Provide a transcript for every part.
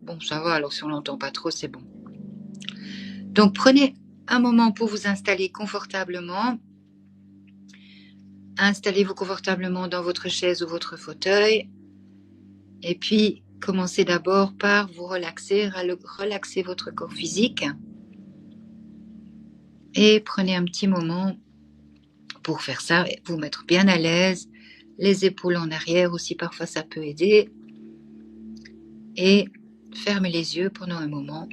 Bon, ça va, alors si on l'entend pas trop, c'est bon. Donc, prenez un moment pour vous installer confortablement. Installez-vous confortablement dans votre chaise ou votre fauteuil. Et puis, commencez d'abord par vous relaxer, relaxer votre corps physique. Et prenez un petit moment pour faire ça, vous mettre bien à l'aise, les épaules en arrière aussi, parfois ça peut aider. Et fermez les yeux pendant un moment.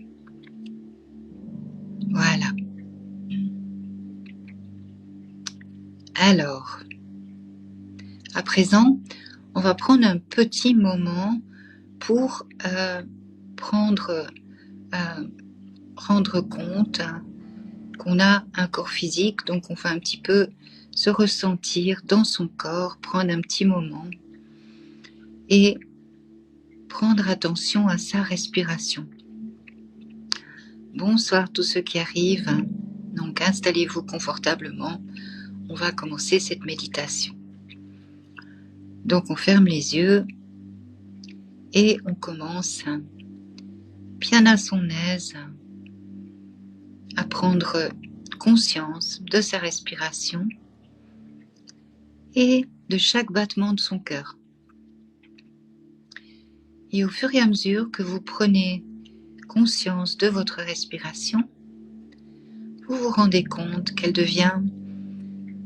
Voilà. Alors, à présent, on va prendre un petit moment pour rendre compte qu'on a un corps physique, donc on va un petit peu se ressentir dans son corps, prendre un petit moment et prendre attention à sa respiration. Bonsoir tous ceux qui arrivent, donc installez-vous confortablement, on va commencer cette méditation. Donc on ferme les yeux et on commence bien à son aise à prendre conscience de sa respiration et de chaque battement de son cœur. Et au fur et à mesure que vous prenez conscience de votre respiration, vous vous rendez compte qu'elle devient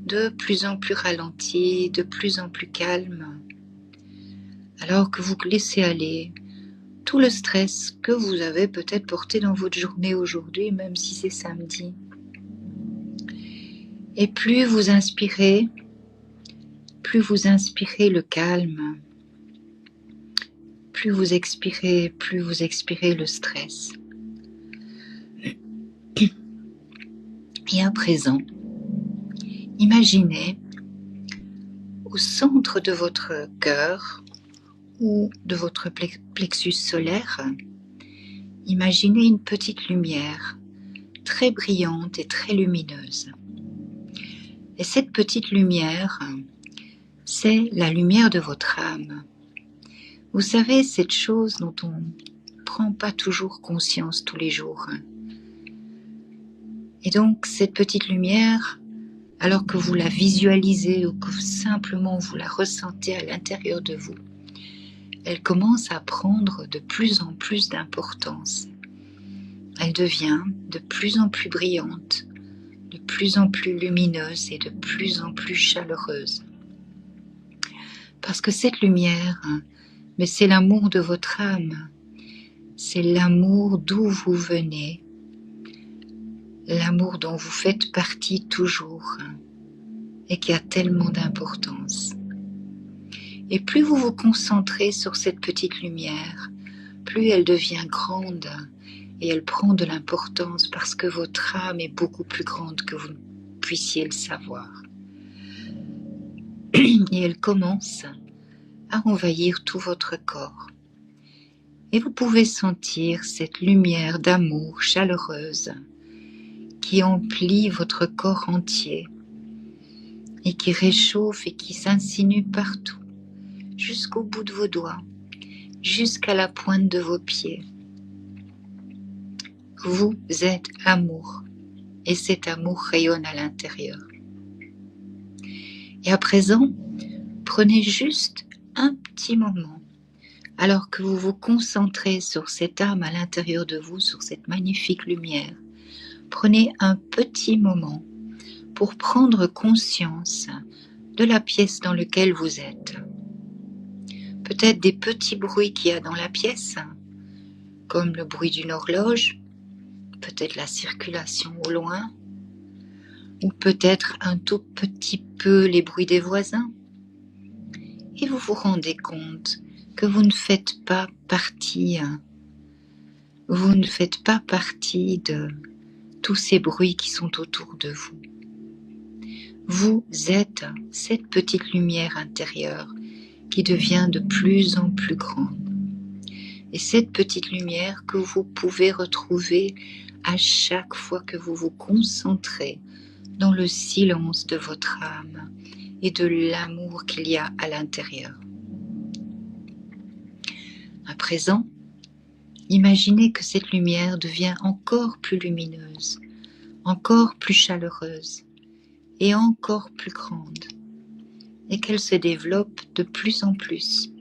de plus en plus ralentie, de plus en plus calme, alors que vous laissez aller tout le stress que vous avez peut-être porté dans votre journée aujourd'hui, même si c'est samedi. Et plus vous inspirez le calme, plus vous expirez le stress. Et à présent, imaginez au centre de votre cœur ou de votre plexus solaire, imaginez une petite lumière très brillante et très lumineuse. Et cette petite lumière, c'est la lumière de votre âme. Vous savez, cette chose dont on ne prend pas toujours conscience tous les jours. Et donc, cette petite lumière, alors que vous la visualisez ou que simplement vous la ressentez à l'intérieur de vous, elle commence à prendre de plus en plus d'importance. Elle devient de plus en plus brillante, de plus en plus lumineuse et de plus en plus chaleureuse. Parce que cette lumière, mais c'est l'amour de votre âme, c'est l'amour d'où vous venez, l'amour dont vous faites partie toujours et qui a tellement d'importance. Et plus vous vous concentrez sur cette petite lumière, plus elle devient grande et elle prend de l'importance parce que votre âme est beaucoup plus grande que vous ne puissiez le savoir. Et elle commence à envahir tout votre corps. Et vous pouvez sentir cette lumière d'amour chaleureuse qui emplit votre corps entier et qui réchauffe et qui s'insinue partout, jusqu'au bout de vos doigts, jusqu'à la pointe de vos pieds. Vous êtes amour et cet amour rayonne à l'intérieur. Et à présent, prenez juste un petit moment, alors que vous vous concentrez sur cette âme à l'intérieur de vous, sur cette magnifique lumière. Prenez un petit moment pour prendre conscience de la pièce dans laquelle vous êtes. Peut-être des petits bruits qu'il y a dans la pièce, comme le bruit d'une horloge, peut-être la circulation au loin, ou peut-être un tout petit peu les bruits des voisins. Et vous vous rendez compte que vous ne faites pas partie de tous ces bruits qui sont autour de vous. Vous êtes cette petite lumière intérieure qui devient de plus en plus grande. Et cette petite lumière que vous pouvez retrouver à chaque fois que vous vous concentrez dans le silence de votre âme et de l'amour qu'il y a à l'intérieur. À présent, imaginez que cette lumière devient encore plus lumineuse, encore plus chaleureuse et encore plus grande, et qu'elle se développe de plus en plus.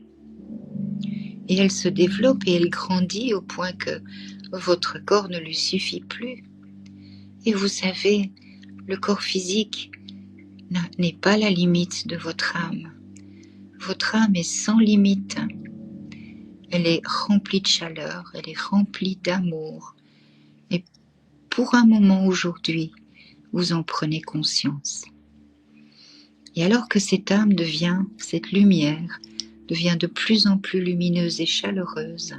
Et elle se développe et elle grandit au point que votre corps ne lui suffit plus. Et vous savez, le corps physique n'est pas la limite de votre âme. Votre âme est sans limite. Elle est remplie de chaleur, elle est remplie d'amour. Et pour un moment aujourd'hui, vous en prenez conscience. Et alors que cette âme cette lumière devient de plus en plus lumineuse et chaleureuse,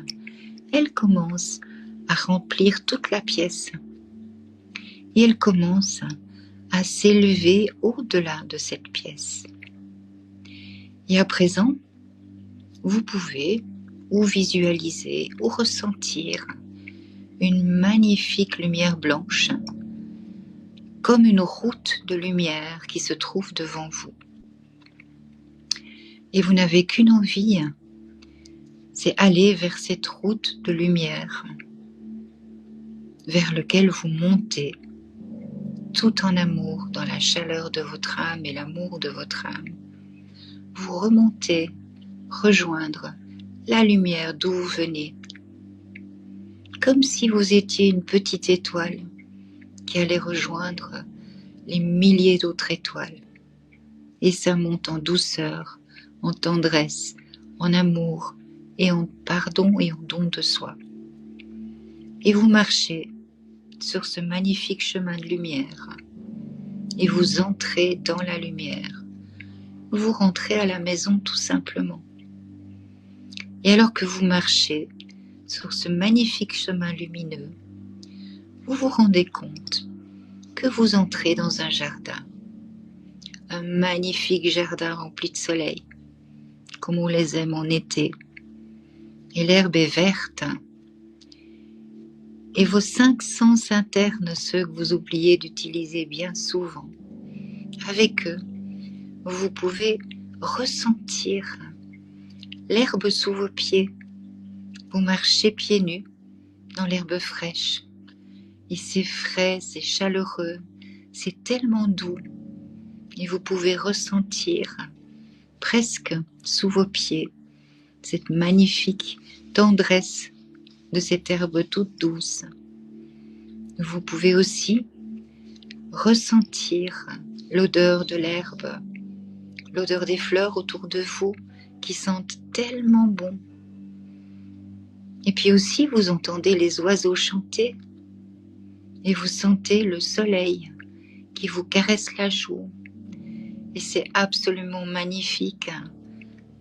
elle commence à remplir toute la pièce. Et elle commence à s'élever au-delà de cette pièce. Et à présent, vous pouvez ou visualiser ou ressentir une magnifique lumière blanche, comme une route de lumière qui se trouve devant vous. Et vous n'avez qu'une envie, c'est aller vers cette route de lumière, vers laquelle vous montez, tout en amour, dans la chaleur de votre âme et l'amour de votre âme. Vous remontez, rejoindre la lumière d'où vous venez, comme si vous étiez une petite étoile qui allait rejoindre les milliers d'autres étoiles. Et ça monte en douceur, en tendresse, en amour et en pardon et en don de soi. Et vous marchez sur ce magnifique chemin de lumière et vous entrez dans la lumière. Vous rentrez à la maison tout simplement. Et alors que vous marchez sur ce magnifique chemin lumineux, vous vous rendez compte que vous entrez dans un jardin, un magnifique jardin rempli de soleil, comme on les aime en été. Et l'herbe est verte. Et vos 5 sens internes, ceux que vous oubliez d'utiliser bien souvent, avec eux, vous pouvez ressentir l'herbe sous vos pieds. Vous marchez pieds nus dans l'herbe fraîche. Et c'est frais, c'est chaleureux, c'est tellement doux. Et vous pouvez ressentir presque sous vos pieds cette magnifique tendresse de cette herbe toute douce. Vous pouvez aussi ressentir l'odeur de l'herbe, l'odeur des fleurs autour de vous qui sentent tellement bon. Et puis aussi vous entendez les oiseaux chanter et vous sentez le soleil qui vous caresse la joue. Et c'est absolument magnifique.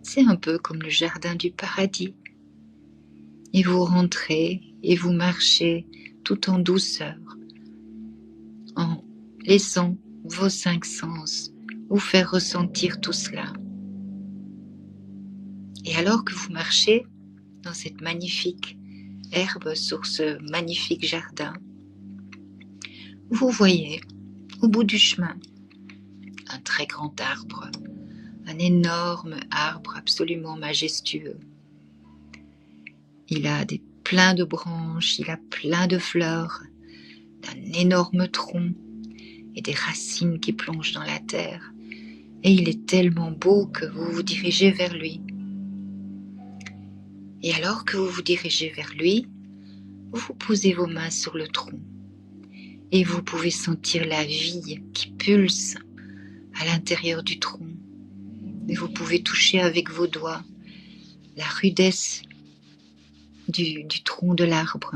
C'est un peu comme le jardin du paradis. Et vous rentrez et vous marchez tout en douceur, en laissant vos 5 sens vous faire ressentir tout cela. Et alors que vous marchez dans cette magnifique herbe sur ce magnifique jardin, vous voyez au bout du chemin un très grand arbre, un énorme arbre absolument majestueux. Il a plein de branches, il a plein de fleurs, un énorme tronc et des racines qui plongent dans la terre. Et il est tellement beau que vous vous dirigez vers lui. Et alors que vous vous dirigez vers lui, vous posez vos mains sur le tronc et vous pouvez sentir la vie qui pulse à l'intérieur du tronc. Et vous pouvez toucher avec vos doigts la rudesse du tronc de l'arbre.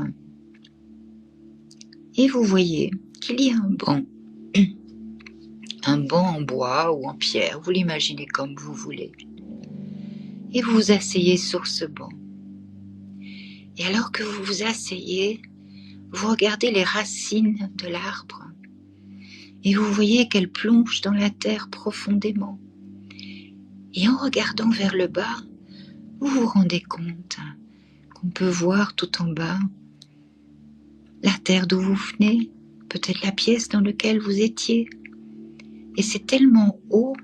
Et vous voyez qu'il y a un banc en bois ou en pierre, vous l'imaginez comme vous voulez. Et vous vous asseyez sur ce banc. Et alors que vous vous asseyez, vous regardez les racines de l'arbre et vous voyez qu'elles plongent dans la terre profondément. Et en regardant vers le bas, vous vous rendez compte qu'on peut voir tout en bas la terre d'où vous venez, peut-être la pièce dans laquelle vous étiez. Et c'est tellement haut,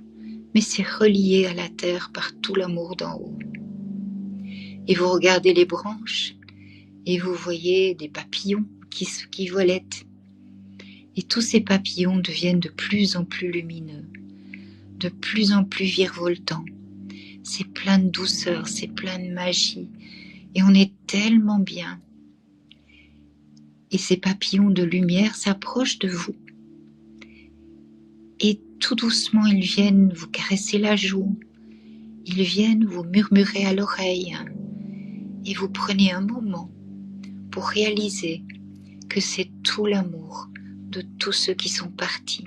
mais c'est relié à la terre par tout l'amour d'en haut. Et vous regardez les branches et vous voyez des papillons qui volettent. Et tous ces papillons deviennent de plus en plus lumineux, de plus en plus virevoltants. C'est plein de douceur, c'est plein de magie. Et on est tellement bien. Et ces papillons de lumière s'approchent de vous. Et tout doucement, ils viennent vous caresser la joue. Ils viennent vous murmurer à l'oreille. Et vous prenez un moment pour réaliser que c'est tout l'amour de tous ceux qui sont partis,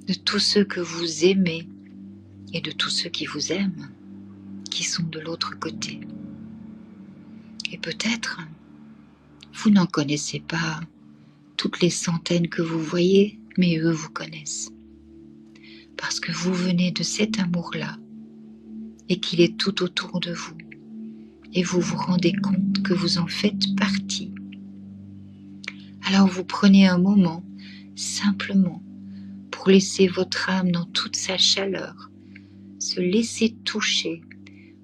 de tous ceux que vous aimez et de tous ceux qui vous aiment, qui sont de l'autre côté. Et peut-être, vous n'en connaissez pas toutes les centaines que vous voyez, mais eux vous connaissent. Parce que vous venez de cet amour-là et qu'il est tout autour de vous. Et vous vous rendez compte que vous en faites partie. Alors vous prenez un moment, simplement, pour laisser votre âme dans toute sa chaleur, se laisser toucher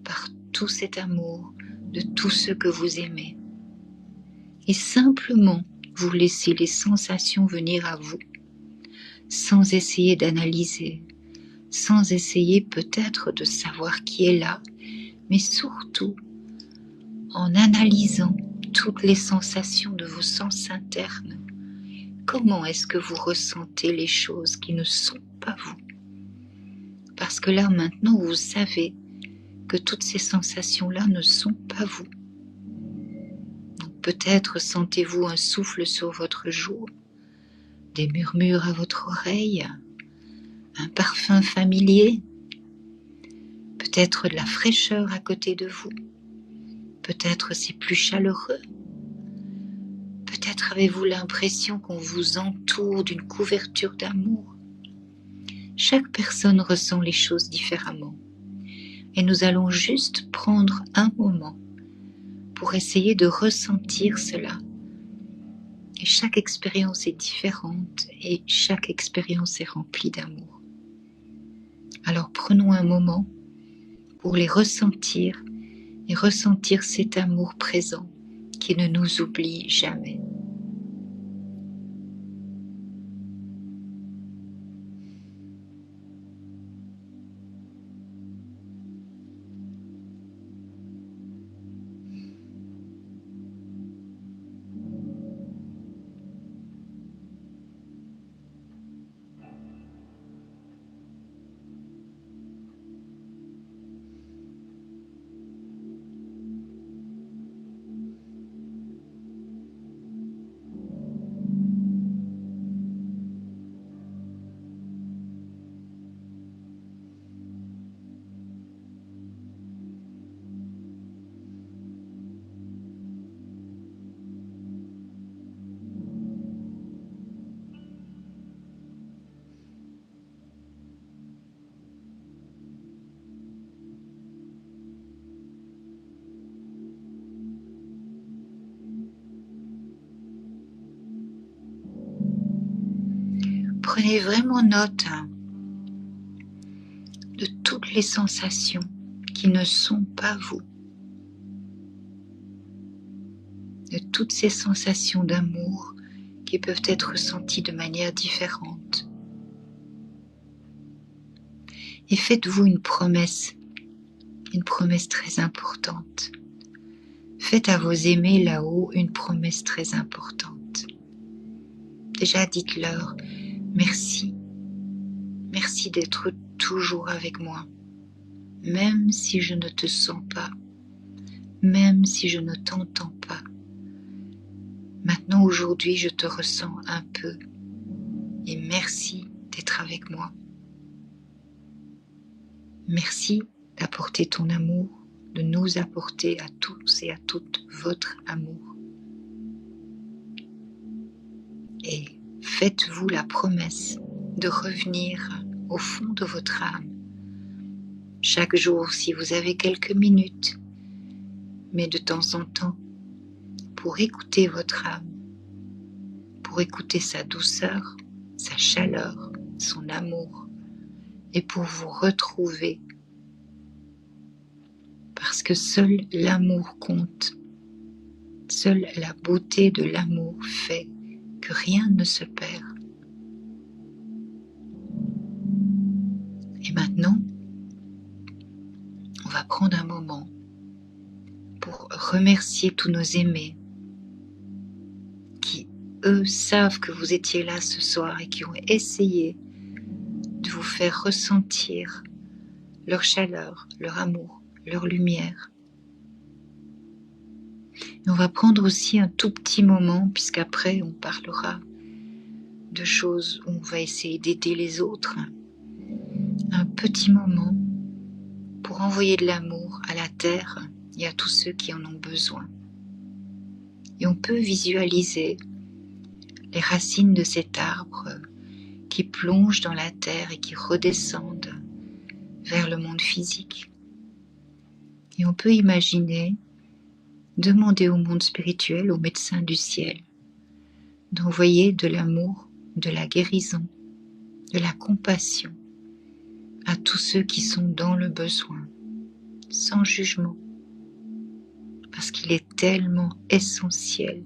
par tout cet amour de tous ceux que vous aimez. Et simplement, vous laissez les sensations venir à vous, sans essayer d'analyser, sans essayer peut-être de savoir qui est là, mais surtout en analysant toutes les sensations de vos sens internes. Comment est-ce que vous ressentez les choses qui ne sont pas vous? Parce que là, maintenant, vous savez que toutes ces sensations-là ne sont pas vous. Donc peut-être sentez-vous un souffle sur votre joue, des murmures à votre oreille, un parfum familier, peut-être de la fraîcheur à côté de vous, peut-être c'est plus chaleureux, peut-être avez-vous l'impression qu'on vous entoure d'une couverture d'amour. Chaque personne ressent les choses différemment et nous allons juste prendre un moment pour essayer de ressentir cela. Et chaque expérience est différente et chaque expérience est remplie d'amour. Alors prenons un moment pour les ressentir et ressentir cet amour présent qui ne nous oublie jamais. Prenez vraiment note de toutes les sensations qui ne sont pas vous, de toutes ces sensations d'amour qui peuvent être ressenties de manière différente. Et faites-vous une promesse très importante. Faites à vos aimés là-haut une promesse très importante. Déjà dites-leur merci, merci d'être toujours avec moi, même si je ne te sens pas, même si je ne t'entends pas. Maintenant, aujourd'hui, je te ressens un peu et merci d'être avec moi. Merci d'apporter ton amour, de nous apporter à tous et à toutes votre amour. Et faites-vous la promesse de revenir au fond de votre âme. Chaque jour, si vous avez quelques minutes, mais de temps en temps, pour écouter votre âme, pour écouter sa douceur, sa chaleur, son amour, et pour vous retrouver. Parce que seul l'amour compte. Seule la beauté de l'amour fait que rien ne se perd. Et maintenant, on va prendre un moment pour remercier tous nos aimés qui, eux, savent que vous étiez là ce soir et qui ont essayé de vous faire ressentir leur chaleur, leur amour, leur lumière. Et on va prendre aussi un tout petit moment, puisqu'après on parlera de choses où on va essayer d'aider les autres. Un petit moment pour envoyer de l'amour à la terre et à tous ceux qui en ont besoin. Et on peut visualiser les racines de cet arbre qui plongent dans la terre et qui redescendent vers le monde physique. Et on peut imaginer demander au monde spirituel, aux médecins du ciel, d'envoyer de l'amour, de la guérison, de la compassion à tous ceux qui sont dans le besoin, sans jugement, parce qu'il est tellement essentiel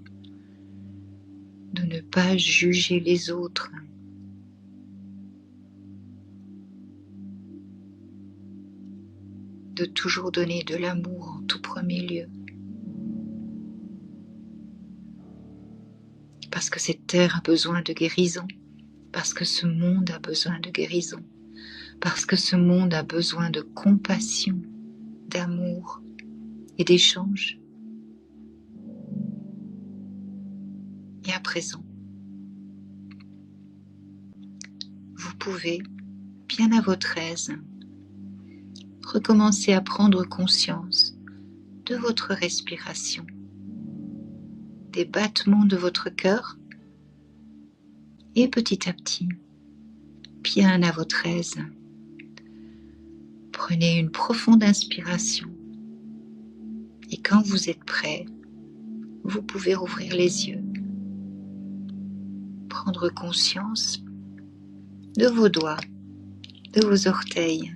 de ne pas juger les autres. De toujours donner de l'amour en tout premier lieu. Parce que cette terre a besoin de guérison, parce que ce monde a besoin de guérison, parce que ce monde a besoin de compassion, d'amour et d'échange. Et à présent, vous pouvez, bien à votre aise, recommencer à prendre conscience de votre respiration, des battements de votre cœur, et petit à petit, bien à votre aise, prenez une profonde inspiration et quand vous êtes prêt, vous pouvez rouvrir les yeux, prendre conscience de vos doigts, de vos orteils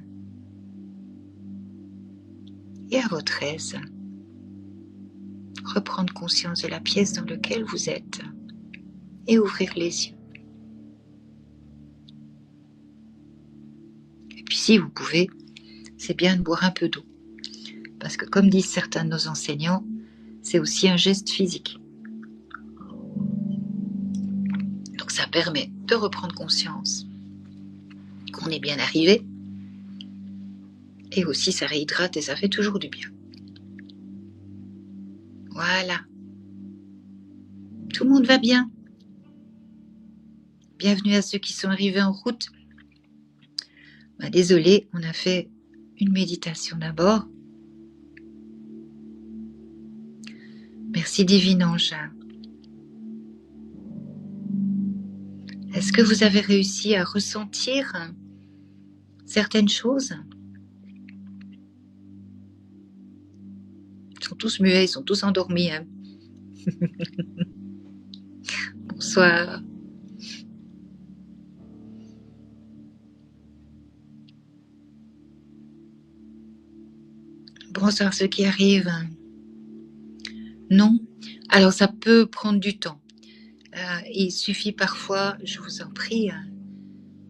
et à votre aise, reprendre conscience de la pièce dans laquelle vous êtes et ouvrir les yeux. Et puis si vous pouvez, c'est bien de boire un peu d'eau. Parce que comme disent certains de nos enseignants, c'est aussi un geste physique. Donc ça permet de reprendre conscience qu'on est bien arrivé. Et aussi ça réhydrate et ça fait toujours du bien. Voilà. Tout le monde va bien. Bienvenue à ceux qui sont arrivés en route. Désolé, on a fait une méditation d'abord. Merci Divine Ange. Est-ce que vous avez réussi à ressentir certaines choses? Ils sont tous muets, ils sont tous endormis. Hein. Bonsoir. Bonsoir ceux qui arrivent. Non? Alors ça peut prendre du temps. Il suffit parfois, je vous en prie,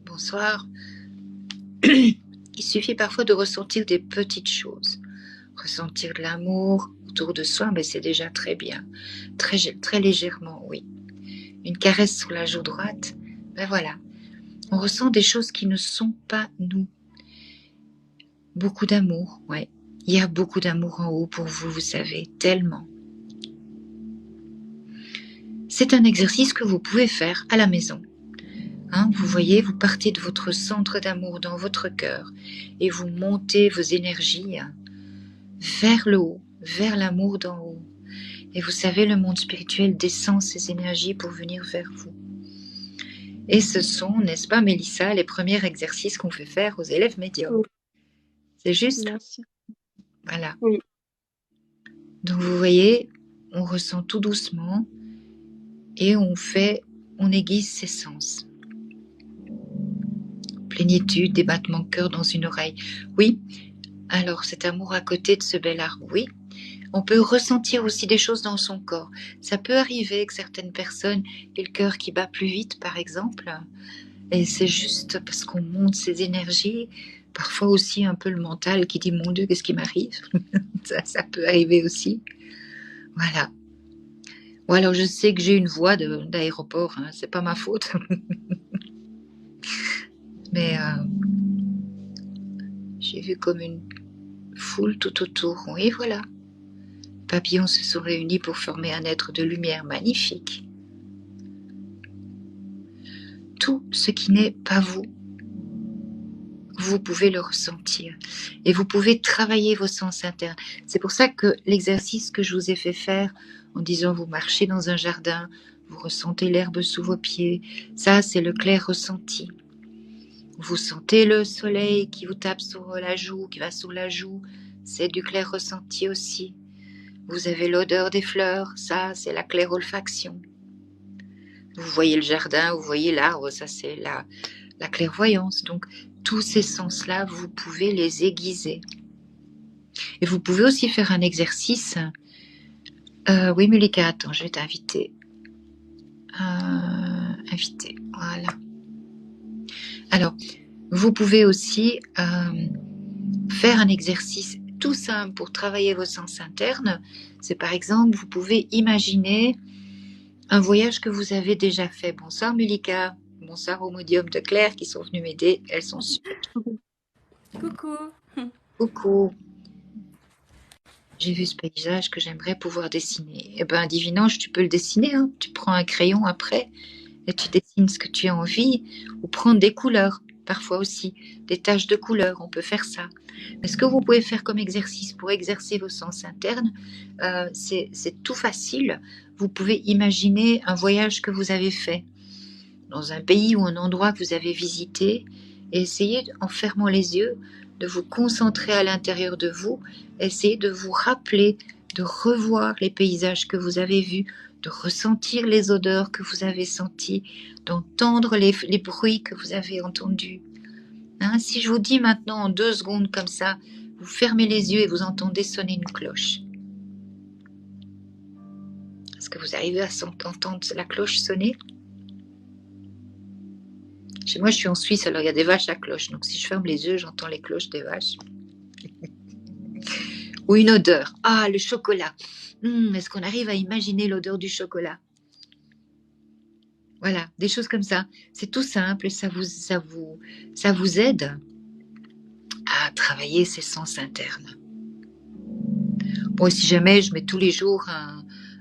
bonsoir, il suffit parfois de ressentir des petites choses. Ressentir de l'amour autour de soi, mais c'est déjà très bien. Très, très légèrement, oui. Une caresse sur la joue droite, ben voilà. On ressent des choses qui ne sont pas nous. Beaucoup d'amour, ouais. Il y a beaucoup d'amour en haut pour vous, vous savez, tellement. C'est un exercice que vous pouvez faire à la maison. Hein, vous voyez, vous partez de votre centre d'amour dans votre cœur et vous montez vos énergies vers le haut, vers l'amour d'en haut. Et vous savez, le monde spirituel descend ses énergies pour venir vers vous. Et ce sont, n'est-ce pas Mélissa, les premiers exercices qu'on fait faire aux élèves médiums. Oui. C'est juste? Merci. Voilà. Oui. Donc vous voyez, on ressent tout doucement et on aiguise ses sens. Plénitude, des battements de cœur dans une oreille. Oui, alors cet amour à côté de ce bel arbre, oui. On peut ressentir aussi des choses dans son corps. Ça peut arriver que certaines personnes aient le cœur qui bat plus vite, par exemple, et c'est juste parce qu'on monte ses énergies. Parfois aussi un peu le mental qui dit « Mon Dieu, qu'est-ce qui m'arrive ?» ça peut arriver aussi. Voilà. Ou alors je sais que j'ai une voix d'aéroport, hein, c'est pas ma faute. Mais j'ai vu comme une foule tout autour. Oui, voilà. Les papillons se sont réunis pour former un être de lumière magnifique. Tout ce qui n'est pas vous, vous pouvez le ressentir. Et vous pouvez travailler vos sens internes. C'est pour ça que l'exercice que je vous ai fait faire en disant vous marchez dans un jardin, vous ressentez l'herbe sous vos pieds, ça c'est le clair ressenti. Vous sentez le soleil qui vous tape sur la joue, qui va sur la joue, c'est du clair ressenti aussi. Vous avez l'odeur des fleurs, ça c'est la claire olfaction. Vous voyez le jardin, vous voyez l'arbre, ça c'est la clairvoyance. Donc tous ces sens-là, vous pouvez les aiguiser. Et vous pouvez aussi faire un exercice. Oui, Mulika, attends, je vais t'inviter. Inviter, voilà. Alors, vous pouvez aussi faire un exercice tout simple pour travailler vos sens internes. C'est par exemple, vous pouvez imaginer un voyage que vous avez déjà fait. Bonsoir Mulika, bonsoir au Modium de Claire qui sont venus m'aider. Elles sont super. Coucou. Coucou. J'ai vu ce paysage que j'aimerais pouvoir dessiner. Eh bien, Divinange, tu peux le dessiner. Hein. Tu prends un crayon après et tu dessines ce que tu as envie. Ou prendre des couleurs, parfois aussi. Des taches de couleurs, on peut faire ça. Mais ce que vous pouvez faire comme exercice pour exercer vos sens internes, c'est tout facile. Vous pouvez imaginer un voyage que vous avez fait dans un pays ou un endroit que vous avez visité et essayez, en fermant les yeux, de vous concentrer à l'intérieur de vous, essayez de vous rappeler, de revoir les paysages que vous avez vus, de ressentir les odeurs que vous avez senties, d'entendre les bruits que vous avez entendus. Hein, si je vous dis maintenant en 2 secondes comme ça, vous fermez les yeux et vous entendez sonner une cloche. Est-ce que vous arrivez à entendre la cloche sonner ? Chez moi, je suis en Suisse, alors il y a des vaches à cloche. Donc, si je ferme les yeux, j'entends les cloches des vaches. Ou une odeur. Ah, le chocolat. Est-ce qu'on arrive à imaginer l'odeur du chocolat ? Voilà, des choses comme ça. C'est tout simple et ça vous aide à travailler ses sens internes. Bon, si jamais je mets tous les jours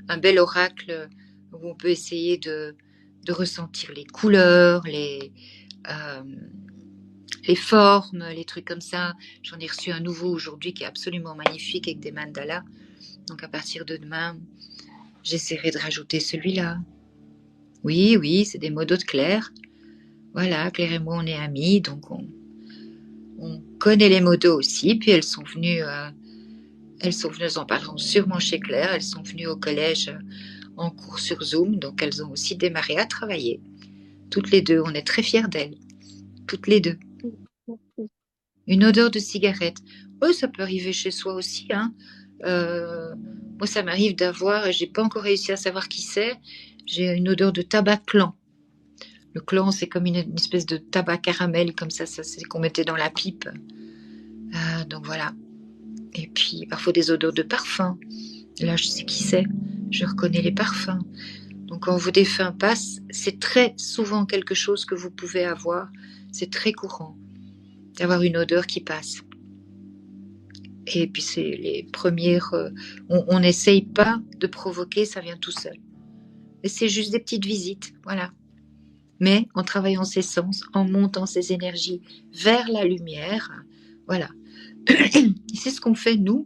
un bel oracle où on peut essayer de ressentir les couleurs, les formes, les trucs comme ça. J'en ai reçu un nouveau aujourd'hui qui est absolument magnifique avec des mandalas. Donc à partir de demain, j'essaierai de rajouter celui-là. Oui, c'est des modos de Claire. Voilà, Claire et moi on est amies, donc on connaît les modos aussi. Puis elles sont venues, en parlant sûrement chez Claire, elles sont venues au collège en cours sur Zoom, donc elles ont aussi démarré à travailler. Toutes les deux, on est très fiers d'elles. Toutes les deux. Une odeur de cigarette. Oh, ça peut arriver chez soi aussi. Hein. Moi, ça m'arrive d'avoir, j'ai pas encore réussi à savoir qui c'est, j'ai une odeur de tabac clan. Le clan, c'est comme une espèce de tabac caramel, comme ça c'est qu'on mettait dans la pipe. Donc voilà. Et puis, parfois des odeurs de parfum. Là, je sais qui c'est. Je reconnais les parfums. Donc, quand vos défunts passent, c'est très souvent quelque chose que vous pouvez avoir. C'est très courant d'avoir une odeur qui passe. Et puis c'est les premières, on n'essaye pas de provoquer, ça vient tout seul. Et c'est juste des petites visites, voilà. Mais en travaillant ses sens, en montant ses énergies vers la lumière, voilà. C'est ce qu'on fait nous,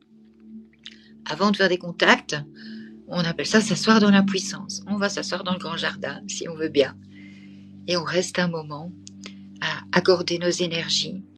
avant de faire des contacts. On appelle ça s'asseoir dans la puissance. On va s'asseoir dans le grand jardin, si on veut bien. Et on reste un moment à accorder nos énergies